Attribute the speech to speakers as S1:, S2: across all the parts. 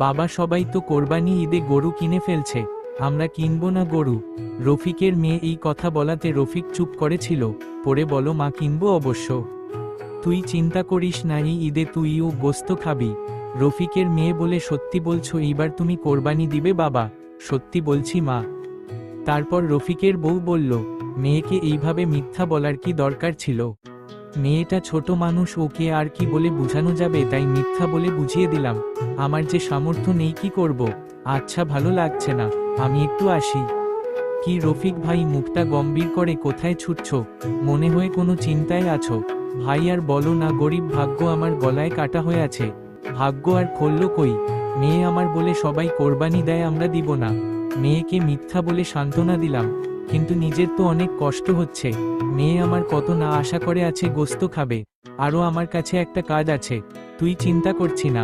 S1: বাবা সবাই তো কোরবানি ঈদে গরু কিনে ফেলছে, আমরা কিনবো না গরু? রফিকের মেয়ে এই কথা বলাতে রফিক চুপ করেছিল। পরে বলো মা কিনবো অবশ্য, তুই চিন্তা করিস না, এই ঈদে তুইও গোস্ত খাবি। রফিকের মেয়ে বলে সত্যি বলছো এইবার তুমি কোরবানি দিবে? বাবা সত্যি বলছি মা। তারপর রফিকের বউ বলল, মেয়েকে এইভাবে মিথ্যা বলার কি দরকার ছিল? মেয়েটা ছোট মানুষ, ওকে আর কি বলে বুঝানো যাবে, তাই মিথ্যা বলে বুঝিয়ে দিলাম। আমার যে সামর্থ্য নেই, কি করব? আচ্ছা ভালো লাগছে না, আমি একটু আসি। কি রফিক ভাই, মুখটা গম্ভীর করে কোথায় ছুটছো? মনে হয় কোনো চিন্তায় আছো। ভাই আর বলো না, গরিব ভাগ্য আমার গলায় কাটা হয়ে আছে। ভাগ্য আর খুললো কই? মেয়ে আমার বলে সবাই কোরবানি দেয়, আমরা দিব না। মেয়েকে মিথ্যা বলে সান্ত্বনা দিলাম, কিন্তু নিজের তো অনেক কষ্ট হচ্ছে। মেয়ে আমার কত না আশা করে আছে গোস্ত খাবে। আরও আমার কাছে একটা কাজ আছে, তুই চিন্তা করছি না?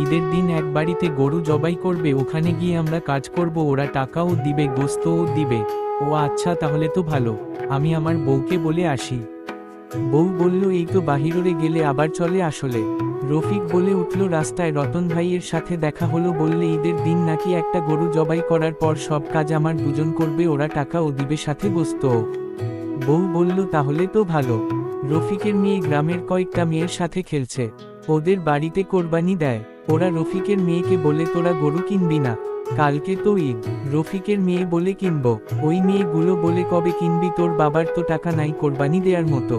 S1: ঈদের দিন এক বাড়িতে গরু জবাই করবে, ওখানে গিয়ে আমরা কাজ করব, ওরা টাকাও দিবে গোস্তও দিবে। ও আচ্ছা, তাহলে তো ভালো, আমি আমার বউকে বলে আসি। বউ বলল, এই তো বাহিরে গেলে আবার চলে আসলে। রফিক বলে উঠল, রাস্তায় রতন ভাইয়ের সাথে দেখা হলো, বললে ঈদের দিন নাকি একটা গরু জবাই করার পর সব কাজ আমার দুজন করবে, ওরা টাকাও দিবে সাথে গোস্তও। বউ বলল, তাহলে তো ভালো। রফিকের মেয়ে গ্রামের কয়েকটা মেয়ের সাথে খেলছে, ওদের বাড়িতে কোরবানি দেয়। ওরা রফিকের মেয়েকে বলে, তোরা গরু কিনবি না, কালকে তো ঈদ। রফিকের মেয়ে বলে, কিনবো। ওই মেয়েগুলো বলে, কবে কিনবি? তোর বাবার তো টাকা নাই কোরবানি দেওয়ার মতো,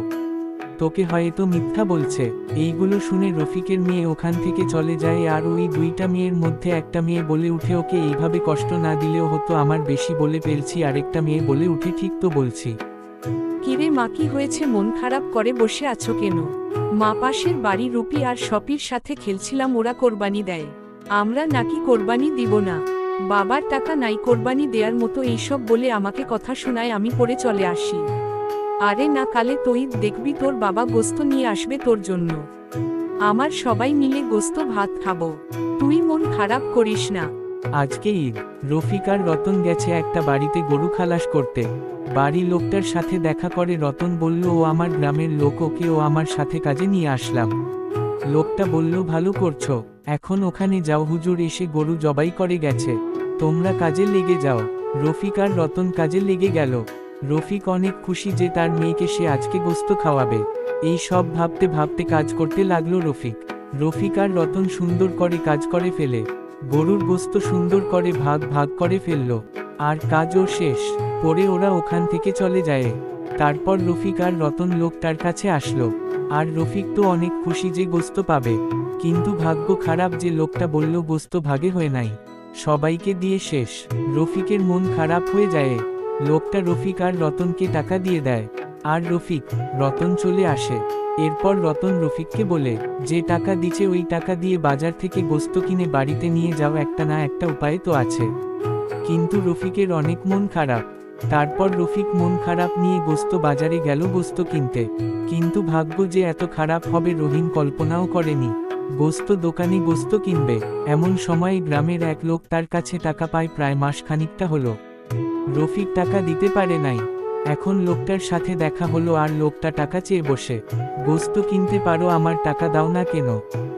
S1: তোকে হয়তো মিথ্যা বলছে। এইগুলো শুনে রফিকের মেয়ে ওখান থেকে চলে যায়। আর ওই দুইটা মেয়ের মধ্যে একটা মেয়ে বলে উঠে, ওকে এইভাবে কষ্ট না দিলেও হতো, আমার বেশি বলে ফেলছি। আরেকটা মেয়ে বলে উঠে, ঠিক তো বলছি।
S2: কিরে মা, কি হয়েছে? মন খারাপ করে বসে আছো কেন? মা, পাশের বাড়ি রুপি আর শপির সাথে খেলছিলাম, ওরা কোরবানি দেয়, আমরা নাকি কোরবানি দিব না। বাবার টাকা নাই কোরবানি দেওয়ার মতো, এইসব বলে আমাকে কথা শোনায়, আমি পরে চলে আসি। আরে না, কালে তো ঈদ, দেখবি তোর বাবা গোস্ত নিয়ে আসবে তোর জন্য, আমার সবাই মিলে গোস্ত ভাত খাবো, তুই মন খারাপ করিস না।
S1: আজকে ঈদ, রফিক আর রতন গেছে একটা বাড়িতে গরু খালাস করতে। বাড়ি লোকটার সাথে দেখা করে রতন বলল, ও আমার গ্রামের লোক, ওকে ও আমার সাথে কাজে নিয়ে আসলাম। লোকটা বলল, ভালো করছো, এখন ওখানে যাও, হুজুর এসে গরু জবাই করে গেছে, তোমরা কাজে লেগে যাও। রফিক আর রতন কাজে লেগে গেল। রফিক অনেক খুশি যে তার মেয়েকে সে আজকে গোস্ত খাওয়াবে। এই সব ভাবতে ভাবতে কাজ করতে লাগলো রফিক। রফিক আর রতন সুন্দর করে কাজ করে ফেলে, গরুর গোস্ত সুন্দর করে ভাগ ভাগ করে ফেললো। আর কাজও শেষ, পরে ওরা ওখান থেকে চলে যায়। তারপর রফিক আর রতন লোকটার কাছে আসলো, আর রফিক তো অনেক খুশি যে গোস্ত পাবে। কিন্তু ভাগ্য খারাপ যে লোকটা বলল গোস্ত ভাগে হয়ে নাই, সবাইকে দিয়ে শেষ। রফিকের মন খারাপ হয়ে যায়। লোকটা রফিক আর রতনকে টাকা দিয়ে দেয়, আর রফিক রতন চলে আসে। এরপর রতন রফিককে বলে, যে টাকা দিচ্ছে ওই টাকা দিয়ে বাজার থেকে গোস্ত কিনে বাড়িতে নিয়ে যাও, একটা না একটা উপায় তো আছে। কিন্তু রফিকের অনেক মন খারাপ। তারপর রফিক মন খারাপ নিয়ে গোস্ত বাজারে গেল গোস্ত কিনতে। কিন্তু ভাগ্য যে এত খারাপ হবে রহিম কল্পনাও করেনি। গোস্ত দোকানে গোস্ত কিনবে, এমন সময় গ্রামের এক লোক তার কাছে টাকা পায়, প্রায় মাস খানিকটা হলো। রফিক টাকা দিতে পারে নাই। এখন লোকটার সাথে দেখা হলো, আর লোকটা টাকা চেয়ে বসে, গোস্ত কিনতে পারো, আমার টাকা দাও না কেন?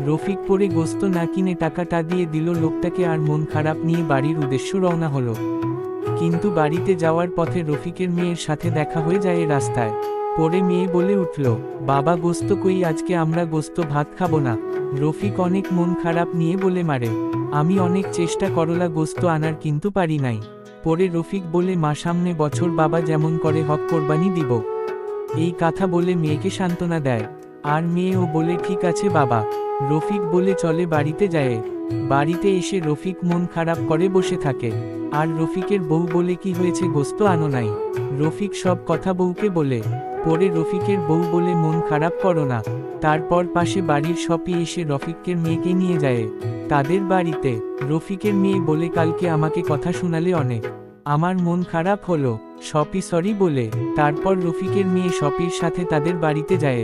S1: রফিক পরে গোস্ত না কিনে টাকাটা দিয়ে দিল লোকটাকে, আর মন খারাপ নিয়ে বাড়ির উদ্দেশ্য রওনা হলো। কিন্তু বাড়িতে যাওয়ার পথে রফিকের মেয়ের সাথে দেখা হয়ে যায় রাস্তায়। পরে মেয়ে বলে উঠল, বাবা গোস্ত কই, আজকে আমরা গোস্ত ভাত খাবো না। রফিক অনেক মন খারাপ নিয়ে বলে মারে, আমি অনেক চেষ্টা করলা গোস্ত আনার, কিন্তু পারি নাই। পরে রফিক বলে, মা সামনে বছর বাবা যেমন করে হক কোরবানি দিব। এই কথা বলে মেয়েকে সান্ত্বনা দেয়, আর মেয়েও বলে, ঠিক আছে বাবা। রফিক বলে চলে বাড়িতে যায়। বাড়িতে এসে রফিক মন খারাপ করে বসে থাকে, আর রফিকের বউ বলে, কি হয়েছে, গোস্ত আনো নাই? রফিক সব কথা বউকে বলে। পরে রফিকের বউ বলে, মন খারাপ করো না। তারপর পাশে বাড়ির শপি এসে রফিকের মেয়েকে নিয়ে যায় তাদের বাড়িতে। রফিকের মেয়ে বলে, কালকে আমাকে কথা শোনালে অনেক, আমার মন খারাপ হলো। শপি সরি বলে। তারপর রফিকের মেয়ে শপির সাথে তাদের বাড়িতে যায়।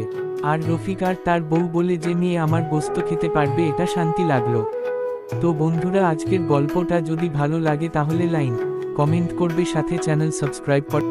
S1: আর রফিক আর তার বউ বলে, যে মেয়ে আমার গোস্ত খেতে পারবে, এটা শান্তি লাগলো। তো বন্ধুরা, আজকের গল্পটা যদি ভালো লাগে তাহলে লাইক কমেন্ট করবে, সাথে চ্যানেল সাবস্ক্রাইব কর।